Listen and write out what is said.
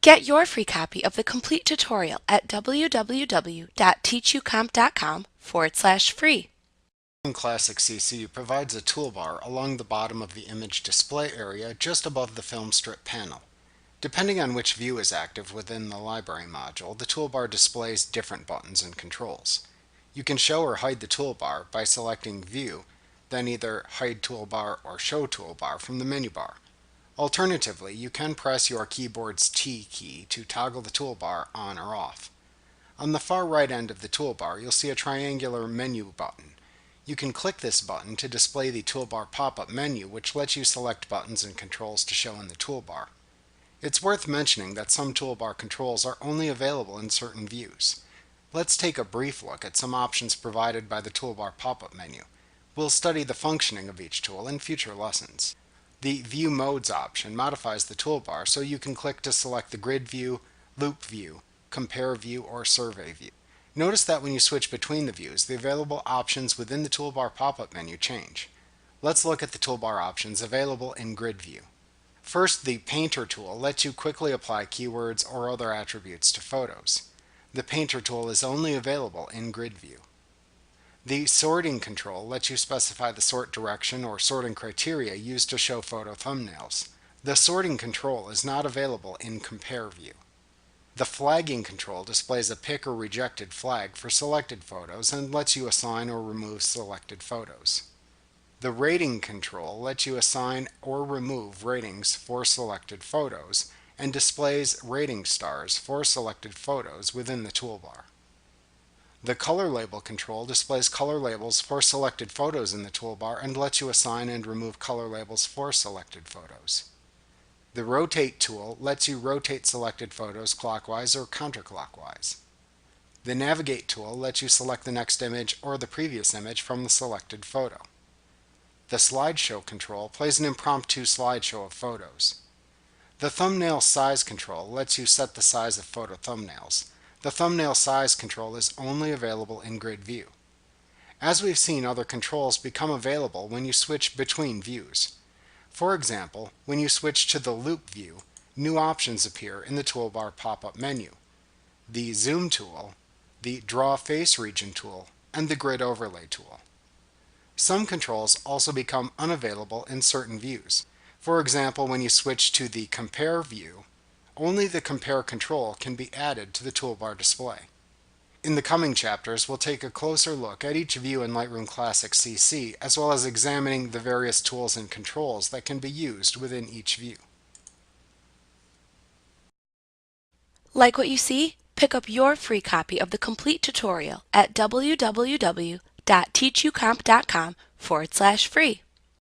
Get your free copy of the complete tutorial at www.teachucomp.com/free. Classic CC provides a toolbar along the bottom of the image display area just above the film strip panel. Depending on which view is active within the library module, the toolbar displays different buttons and controls. You can show or hide the toolbar by selecting View, then either Hide Toolbar or Show Toolbar from the menu bar. Alternatively, you can press your keyboard's T key to toggle the toolbar on or off. On the far right end of the toolbar, you'll see a triangular menu button. You can click this button to display the toolbar pop-up menu, which lets you select buttons and controls to show in the toolbar. It's worth mentioning that some toolbar controls are only available in certain views. Let's take a brief look at some options provided by the toolbar pop-up menu. We'll study the functioning of each tool in future lessons. The View Modes option modifies the toolbar so you can click to select the Grid View, Loop View, Compare View, or Survey View. Notice that when you switch between the views, the available options within the toolbar pop-up menu change. Let's look at the toolbar options available in Grid View. First, the Painter tool lets you quickly apply keywords or other attributes to photos. The Painter tool is only available in Grid View. The Sorting control lets you specify the sort direction or sorting criteria used to show photo thumbnails. The Sorting control is not available in Compare View. The Flagging control displays a pick or rejected flag for selected photos and lets you assign or remove selected photos. The Rating control lets you assign or remove ratings for selected photos and displays rating stars for selected photos within the toolbar. The Color Label control displays color labels for selected photos in the toolbar and lets you assign and remove color labels for selected photos. The Rotate tool lets you rotate selected photos clockwise or counterclockwise. The Navigate tool lets you select the next image or the previous image from the selected photo. The Slideshow control plays an impromptu slideshow of photos. The Thumbnail Size control lets you set the size of photo thumbnails. The Thumbnail Size control is only available in Grid View. As we've seen, other controls become available when you switch between views. For example, when you switch to the Loop view, new options appear in the toolbar pop-up menu: the Zoom tool, the Draw Face Region tool, and the Grid Overlay tool. Some controls also become unavailable in certain views. For example, when you switch to the Compare view, only the Compare control can be added to the toolbar display. In the coming chapters, we'll take a closer look at each view in Lightroom Classic CC, as well as examining the various tools and controls that can be used within each view. Like what you see? Pick up your free copy of the complete tutorial at www.teachucomp.com/free.